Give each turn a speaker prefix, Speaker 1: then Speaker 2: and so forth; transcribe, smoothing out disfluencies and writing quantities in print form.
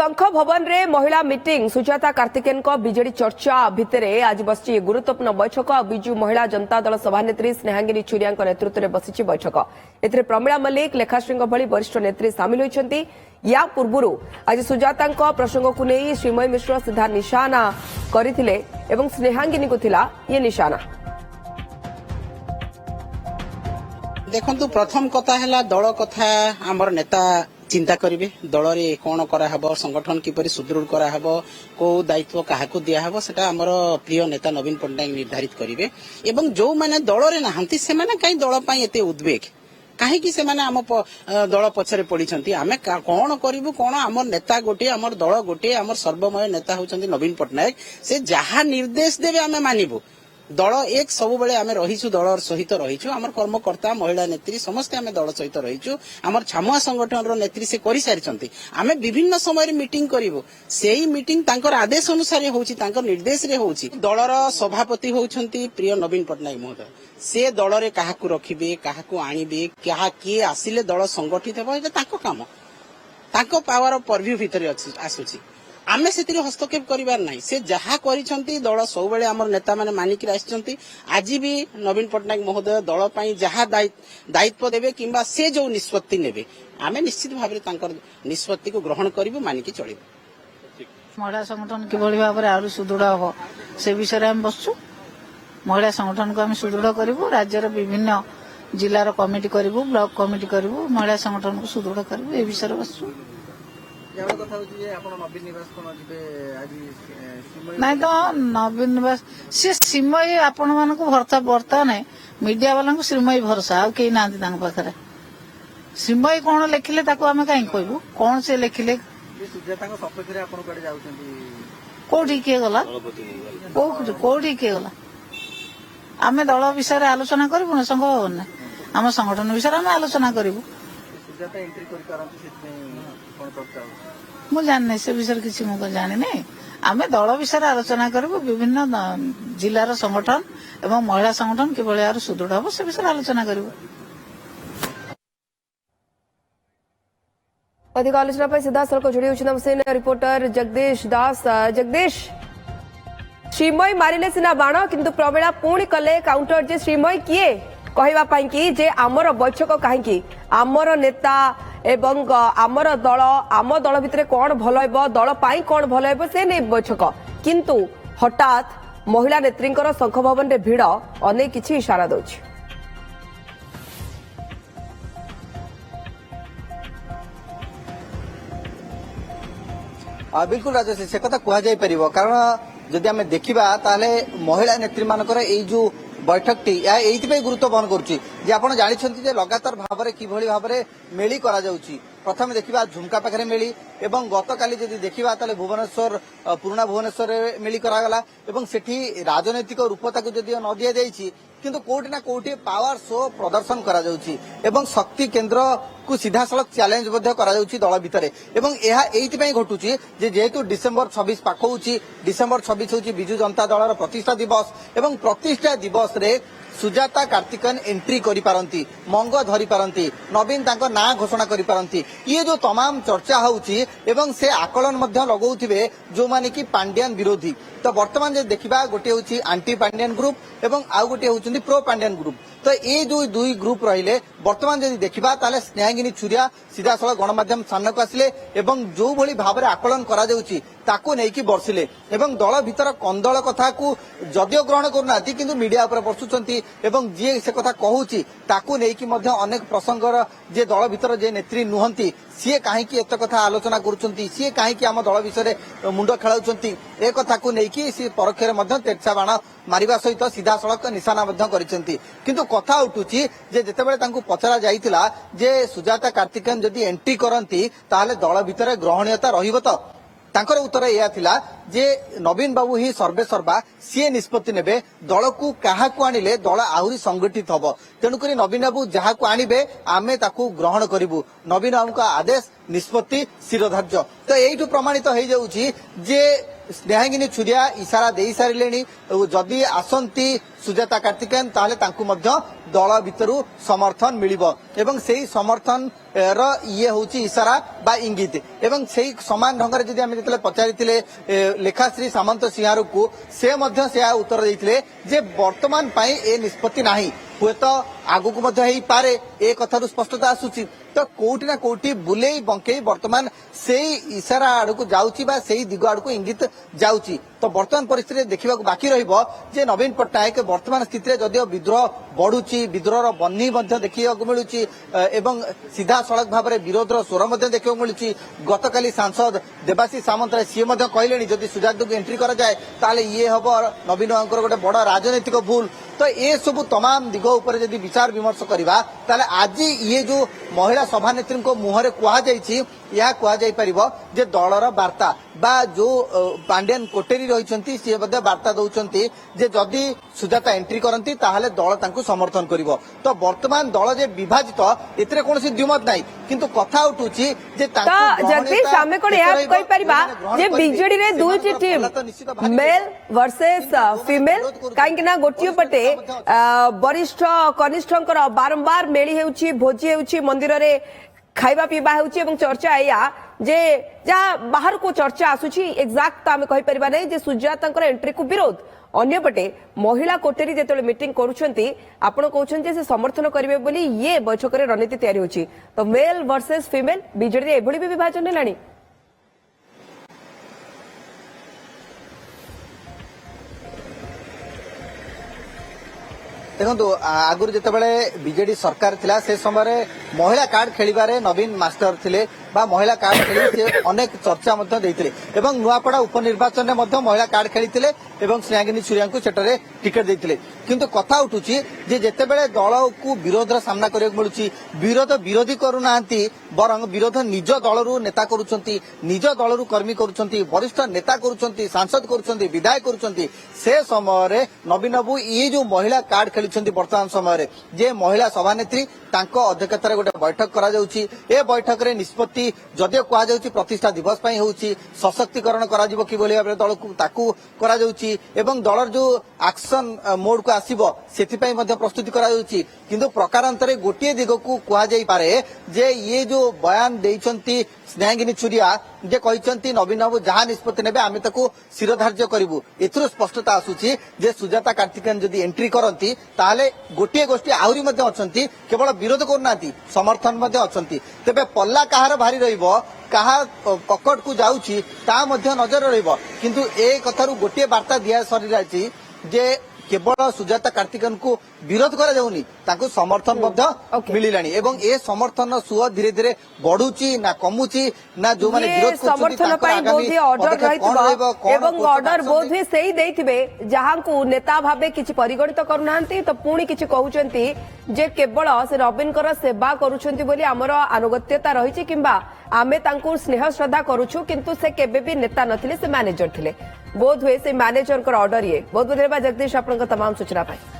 Speaker 1: शंख भवन रे महिला मीटिंग सुजाता कार्तिकेयन बीजेडी चर्चा भितर आज बसी गुरुत्वपूर्ण बैठक विजु महिला जनता दल सभानेत्री स्नेहांगिनी छुरिया नेतृत्व में बसी बैठक एथिरे प्रमिला मल्लिक लेखाश्री भली वरिष्ठ नेत्री सामिल होती। या पूर्व आज सुजाता प्रसंग को नहीं श्रीमयी मिश्र सीधा निशाना करथिले एवं स्नेहांगिनी को थिला ये निशाना।
Speaker 2: देखंतु प्रथम कथा है दल कथा आमर नेता चिंता करेंगे दल रे कौन कराहब संगठन किपरि सुदृढ़ कराहब को दायित्व क्या दिहब से आमर प्रिय नेता नवीन पट्टनायक निर्धारित करेंगे एवं जो माने दल रे नहांती से माने कहीं दल पई एते उद्वेग कहीं से माने आम दल पछरे पड़िछंती आमे कौन करिवु कौन आमर नेता गोटे आमर दल गोटे आमर सर्वमय नेता होचंती नवीन पट्टनायक से जहाँ निर्देश देवे आमे मानिबु दल एक सब बेले आमे रहीछु दल सहित रहीछु आमर कर्मकर्ता महिला नेत्री समस्त आमे दल सहित रहीछु आमर छामुआ संगठन रो नेत्री से करि सारिछंती आमे विभिन्न समय रे मीटिंग करिवु सेही मीटिंग तांकर आदेश अनुसार होउची तांकर निर्देश रे होउची दलर सभापति होउछंती प्रिय नवीन पट्टनायक महोदय से दल रे काहाकू रखिबे काहाकू आनिबे क्या किए आसिले दल संगठित हेबो एटा तांको काम तांको पावर परव्यू भितर आसुची आमे से हस्तक्षेप करिवार नहीं से जहाँ करिसंती दल सब बेले आमर नेता माने मानिक आसिसंती आज भी नवीन पट्टनायक महोदय दल पई जहाँ दायित्व देबे किंबा से जो निष्पत्ति नेबे आमे निश्चित भाव में तांकर निष्पत्ति को ग्रहण करिवु मानिक चलिबु।
Speaker 3: महिला संगठन किभली भाव में आरु सुदृढ़ हो से विषय आम बसु महिला संगठन को आम सुदृढ़ करिवु राज्यर विभिन्न जिलार कमिटी करिवु ब्लॉक कमिटी करिवु महिला संगठन को सुदृढ़ करिवु ए विषय बसु नहीं तो नवीन निवास सी श्रीमयी आपण मान भर्ता नहीं मीडिया वाला श्रीमयी भरोसा आ कई ना पाखे श्रीमयी कौन लिखिले आम कहीं कहबू कौन से लिखिले कौटी किए गला कौटी किए गला आम दल विषय आलोचना करूँ ना संघ भवन आम संगठन विषय आम आलोचना करूँ मु जानी से विषय किसी मुझे जानी नहीं आम दल विषय आलोचना करूँ विभिन्न जिलार संगठन एवं महिला संगठन किभली सुदृढ़ हम से विषय आलोचना करूँ।
Speaker 1: अधिक आलोचना पर सीधा सड़क जोड़ी होती रिपोर्टर जगदीश दास। जगदीश श्रीमयी मारिले सिना बाण किंतु प्रमिला पुणी कले काउंटर जे श्रीमयी किए कहवाई कि जे आमर बैठक कहीं आमर नेता एवं आमर दल आम दल भितर कौन भल दल पाई कौन भल से नहीं बैठक किंतु हठात महिला नेत्री शंख भवन रे भिड़ अनेक किछि इशारा दौछि।
Speaker 4: बिल्कुल राजश्री से कथा कह कारण जदि आम देखा ताले महिला नेत्री मानकर एई जो बैठकटी ये गुरुत्व बहन करुच्ची आप जानते लगातार भाव में किभली भाव में मेली करा जाउची प्रथम देखा झुमका पाखे मेली एवं गतकाली जदि देखा ताले भुवनेश्वर पुराना भुवनेश्वर मेली करागला एवं सेठी राजनैतिक रूपता को जदि न दि जाइए किंतु कोठी ना कोठी पावर शो प्रदर्शन करा जाउची एवं शक्ति केंद्र को सीधा सड़क चैलेंज करा जाउची दल भितर एवं यह घटुची जेहेतु डिसेम्बर 26 पाखौची डिसेम्बर 26 होची बिजु जनता दलर प्रतिष्ठा दिवस एवं प्रतिष्ठा दिवस रे सुजाता कार्तिकेयन एंट्री करि पारंती मंग धरी पारंती नवीन तांको ना घोषणा करि पारंती ये जो तमाम चर्चा होउची एवं से आकलन मध्य लगौथिबे जो माने कि पांड्यान विरोधी तो वर्तमान जे देखिबा गोटे होउची आंटी पांड्यान ग्रुप एवं आउ गोटे होउचंदी प्रो पांड्यान ग्रुप तो ये जो दुई ग्रुप रहिले वर्तमान जदि देखिबा ताले स्नेहांगिनी छुरिया सीधा सड़क गणमाध्यम सामना को आसिले एवं जो भली भाव में आकलन करा जाउची ताकू नेकी बर्षिले एवं दल भितर कंदल कथा को जदियो ग्रहण करूना किंतु मीडिया ऊपर बसुचंती एवं जी से कथा कहूची ताकू नेकी मध्य अनेक प्रसंगर जे दल भितर जे नेत्री नुहंती सी कहीं एत कथा आलोचना करुँच सी कहीं आम दल विषय मुंड खेलाउछंती ए कथा को लेकिन सी परोक्षरे मध्य तेरछा बाण मारिबा सहित सीधा सड़क निशाना करिसेंती किंतु कथा उठुची जे जेतेबेले तांकु पचरा जाइतिला जे सुजाता कार्तिकेयन जदि एंट्री करंती ताहले दल भितर ग्रहणीयता रहिबो तो तांकर उत्तर यह थिला जे नवीन बाबू ही सर्वे सर्वा सी निष्पत्ति नेबे दल को क्या आनिले दल आहरी संगठित हम तेणुक नवीन बाबू जहाँ को आनिबे आमे ताकू ग्रहण करिवु नवीन बाबू का आदेश निष्पत्ति शिरोधार्य तो यही प्रमाणित हो जाउची जे ସ୍ନେହାଙ୍ଗିନୀ ଛୁରିଆ ଇସାରା ଦେଇ ସାରିଲେଣି ଯଦି ଆସନ୍ତି ସୁଜାତା କାର୍ତ୍ତିକେୟନ ତାହେଲେ ତାଙ୍କୁ ମଧ୍ୟ ଦଳ ଭିତରୁ ସମର୍ଥନ ମିଳିବ ଏବଂ ସେହି ସମର୍ଥନ ର ଇଏ ହଉଛି ଇସାରା ବା ଇଙ୍ଗିତ ଏବଂ ସେହି ସମାନ ଢଙ୍ଗରେ ଯଦି ଆମେ ଯେତେବେଳେ ପଚାରିଥିଲେ ଲେଖାଶ୍ରୀ ସାମନ୍ତ ସିଂହାରକୁ ସେ ମଧ୍ୟ ସେହା ଉତ୍ତର ଦେଇଥିଲେ ଯେ ବର୍ତ୍ତମାନ ପାଇଁ ଏ ନିଷ୍ପତ୍ତି ନାହିଁ ହୁଏତ ଆଗକୁ ମଧ୍ୟ ହେଇପାରେ ଏ କଥାରୁ ସ୍ପଷ୍ଟତା ଆସୁଛି ତ କୋଉଠି ନା କୋଉଠି ବୁଲେଇ ବଙ୍କେଇ ବର୍ତ୍ତମାନ ସେଇ ଇସାରା ଆଡକୁ ଯାଉଛି ବା ସେଇ ଦିଗ ଆଡକୁ ଇଙ୍ଗିତ ଯାଉଛି ତ ବର୍ତ୍ତମାନ ପରିସ୍ଥିତିରେ ଦେଖିବାକୁ ବାକି ରହିବ ଯେ ନବୀନ ପଟ୍ଟନାୟକ ବର୍ତ୍ତମାନ ସ୍ଥିତିରେ ଯଦିଓ ବିଦ୍ରୋହ ବଢୁଛି ବିଦ୍ରୋହର ବହ୍ନି ମଧ୍ୟ ଦେଖିବାକୁ ମିଳୁଛି ଏବଂ ସିଧାସଳଖ ଭାବରେ ବିରୋଧର ସ୍ୱର ମଧ୍ୟ ଦେଖିବାକୁ ମିଳୁଛି ଗତକାଲି ସାଂସଦ ଦେବାଶିଷ ସାମନ୍ତରାୟ ସିଏ ମଧ୍ୟ କହିଲେଣି ଯଦି ସୁଜାତାଙ୍କୁ ଏଣ୍ଟ୍ରି କରାଯାଏ ତାହେଲେ ଇଏ ହବ ନବୀନ ବାବୁଙ୍କର ଗୋଟେ ବଡ ରାଜନୈତିକ ଭୁଲ ତ ଏସବୁ ତମାମ ଦିଗ ଉପରେ ଯଦି ବିଚାର ବିମର୍ଶ କରିବା ତାହେଲେ ଆଜି ଇଏ ଯୋଉ ମହିଳା ସଭାନେତ୍ରୀଙ୍କ ମୁହଁରେ କୁହାଯାଇଛି ଏହା କୁହାଯାଇପାରିବ ଯେ ଦଳର ବାର୍ତ୍ତା ବା ଯୋଉ ପାଣ୍ଡିଆନ କୋଟେରୀ ରହିଛନ୍ତି ସିଏ ମଧ୍ୟ ବାର୍ତ୍ତା ଦଉଛନ୍ତି ଯେ ଯଦି ସୁଜାତା ଏଣ୍ଟ୍ରି କରନ୍ତି ତାହେଲେ ଦଳ ତାଙ୍କୁ ସମର୍ଥନ କରିବ ତ ବର୍ତ୍ତମାନ ଦଳ ଯେ ବିଭାଜିତ ଏଥିରେ କୌଣସି ଦ୍ୱିମତ ନାହିଁ କିନ୍ତୁ କଥା ଉଠୁଛି ଯେ
Speaker 1: ଜଗଦୀଶ ଆମେ କଣ ଏହା କହିପାରିବା ଯେ ବିଜେଡିରେ ଦୁଇଟି ଟିମ୍ ମେଲ୍ ଭର୍ସେସ୍ ଫିମେଲ କାହିଁକି ନା ଗୋଟିଏ ପଟେ ବରିଷ୍ଠ କନିଷ୍ଠଙ୍କର ବାରମ୍ବାର ମେଳି ହେଉଛି ଭୋଜି ହେଉଛି ମନ୍ଦିରରେ ଖାଇବା ପିଇବା ହେଉଛି ଏବଂ ଚର୍ଚ୍ଚା ଏଇଆ ଯେ ଯାହା ବାହାରକୁ ଚର୍ଚ୍ଚା ଆସୁଛି ଏକ୍ସାକ୍ଟ ତ ଆମେ କହିପାରିବା ନାହିଁ ଯେ ସୁଜାତାଙ୍କର ଏଣ୍ଟ୍ରିକୁ ବିରୋଧ ଅନ୍ୟପଟେ ମହିଳା କୋଟେରୀ ଯେତେବେଳେ ମିଟିଂ କରୁଛନ୍ତି ଆପଣ କହୁଛନ୍ତି ଯେ ସେ ସମର୍ଥନ କରିବେ ବୋଲି ଇଏ ବୈଠକରେ ରଣନୀତି ତିଆରି ହେଉଛି ତ ମେଲ୍ ଭର୍ସେସ୍ ଫିମେଲ ବିଜେଡିରେ ଏଭଳି ବି ବିଭାଜନ ହେଲାଣି
Speaker 4: ଦେଖନ୍ତୁ ଆଗରୁ ଯେତେବେଳେ ବିଜେଡି ସରକାର ଥିଲା ସେ ସମୟରେ ମହିଳା କାର୍ଡ ଖେଳିବାରେ ନବୀନ ମାଷ୍ଟର ଥିଲେ ବା ମହିଳା କାର୍ଡ ଖେଳି ସେ ଅନେକ ଚର୍ଚ୍ଚା ମଧ୍ୟ ଦେଇଥିଲେ ଏବଂ ନୂଆପଡା ଉପନିର୍ବାଚନରେ ମଧ୍ୟ ମହିଳା କାର୍ଡ ଖେଳିଥିଲେ ଏବଂ ସ୍ନେହାଙ୍ଗିନୀ ଛୁରିଆଙ୍କୁ ସେଠାରେ ଟିକେଟ ଦେଇଥିଲେ କିନ୍ତୁ କଥା ଉଠୁଛି ଯେ ଯେତେବେଳେ ଦଳକୁ ବିରୋଧର ସାମ୍ନା କରିବାକୁ ମିଳୁଛି ବିରୋଧ ବିରୋଧୀ କରୁନାହାନ୍ତି ବରଂ ବିରୋଧ ନିଜ ଦଳରୁ ନେତା କରୁଛନ୍ତି ନିଜ ଦଳରୁ କର୍ମୀ କରୁଛନ୍ତି ବରିଷ୍ଠ ନେତା କରୁଛନ୍ତି ସାଂସଦ କରୁଛନ୍ତି ବିଧାୟକ କରୁଛନ୍ତି ସେ ସମୟରେ ନବୀନ ବାବୁ ଇଏ ଯୋଉ ମହିଳା କାର୍ଡ ଖେଳିଛନ୍ତି ବର୍ତ୍ତମାନ ସମୟରେ ଯେ ମହିଳା ସଭାନେତ୍ରୀ ତାଙ୍କ ଅଧ୍ୟକ୍ଷତାରେ ଗୋଟେ ବୈଠକ କରାଯାଉଛି ଏ ବୈଠକରେ ନିଷ୍ପତ୍ତି ଯଦିଓ କୁହାଯାଉଛି ପ୍ରତିଷ୍ଠା ଦିବସ ପାଇଁ ହେଉଛି ସଶକ୍ତିକରଣ କରାଯିବ କିଭଳି ଭାବରେ ଦଳକୁ ତାକୁ କରାଯାଉଛି ଏବଂ ଦଳର ଯୋଉ ଆକ୍ସନ ମୋଡକୁ ଆସିବ ସେଥିପାଇଁ ମଧ୍ୟ ପ୍ରସ୍ତୁତି କରାଯାଉଛି କିନ୍ତୁ ପ୍ରକାରାନ୍ତରେ ଗୋଟିଏ ଦିଗକୁ କୁହାଯାଇପାରେ ଯେ ଇଏ ଯୋଉ ବୟାନ ଦେଇଛନ୍ତି ସ୍ନେହାଙ୍ଗିନୀ ଛୁରିଆ ଯେ କହିଛନ୍ତି ନବୀନ ବାବୁ ଯାହା ନିଷ୍ପତ୍ତି ନେବେ ଆମେ ତାକୁ ଶିରଧାର୍ଯ୍ୟ କରିବୁ ଏଥିରୁ ସ୍ପଷ୍ଟତା ଆସୁଛି ଯେ ସୁଜାତା କାର୍ତ୍ତିକେୟନ ଯଦି ଏଣ୍ଟ୍ରି କରନ୍ତି ତାହେଲେ ଗୋଟିଏ ଗୋଷ୍ଠୀ ଆହୁରି ମଧ୍ୟ ଅଛନ୍ତି କେବଳ ବିରୋଧ କରୁନାହାନ୍ତି ସମର୍ଥନ ମଧ୍ୟ ଅଛନ୍ତି ତେବେ ପଲ୍ଲା କାହାର ଭାରି ରହିବ କାହା ପକଟକୁ ଯାଉଛି ତାହା ମଧ୍ୟ ନଜର ରହିବ କିନ୍ତୁ ଏ କଥାରୁ ଗୋଟିଏ ବାର୍ତ୍ତା ଦିଆ ସରିଯାଇଛି ଯେ କେବଳ ସୁଜାତା କାର୍ତ୍ତିକେୟନଙ୍କୁ ବିରୋଧ କରାଯାଉନି ତାଙ୍କୁ ସମର୍ଥନ ମଧ୍ୟ ମିଳିଲାଣି ଏବଂ ଏ ସମର୍ଥନ ସୁଅ ଧୀରେ ଧୀରେ ବଢୁଛି ନା କମୁଛି ନା ଯୋଉମାନେ ବିରୋଧ
Speaker 1: ସମର୍ଥନ ପାଇଁ ବୋଧେ ଅର୍ଡର ରହିଥିବ ଏବଂ ଅର୍ଡର ବୋଧେ ସେଇ ଦେଇଥିବେ ଯାହାଙ୍କୁ ନେତା ଭାବେ କିଛି ପରିଗଣିତ କରୁନାହାନ୍ତି ତ ପୁଣି କିଛି କହୁଛନ୍ତି ଯେ କେବଳ ସେ ନବୀନଙ୍କର ସେବା କରୁଛନ୍ତି ବୋଲି ଆମର ଆନୁଗତ୍ୟତା ରହିଛି କିମ୍ବା ଆମେ ତାଙ୍କୁ ସ୍ନେହ ଶ୍ରଦ୍ଧା କରୁଛୁ କିନ୍ତୁ ସେ କେବେ ବି ନେତା ନଥିଲେ ସେ ମ୍ୟାନେଜର ଥିଲେ ବୋଧ ହୁଏ ସେ ମ୍ୟାନେଜରଙ୍କର ଅର୍ଡର ଇଏ ବହୁତ ବହୁତ ଧନ୍ୟବାଦ ଜଗଦୀଶ ଆପଣଙ୍କ तमाम सूचना पाई।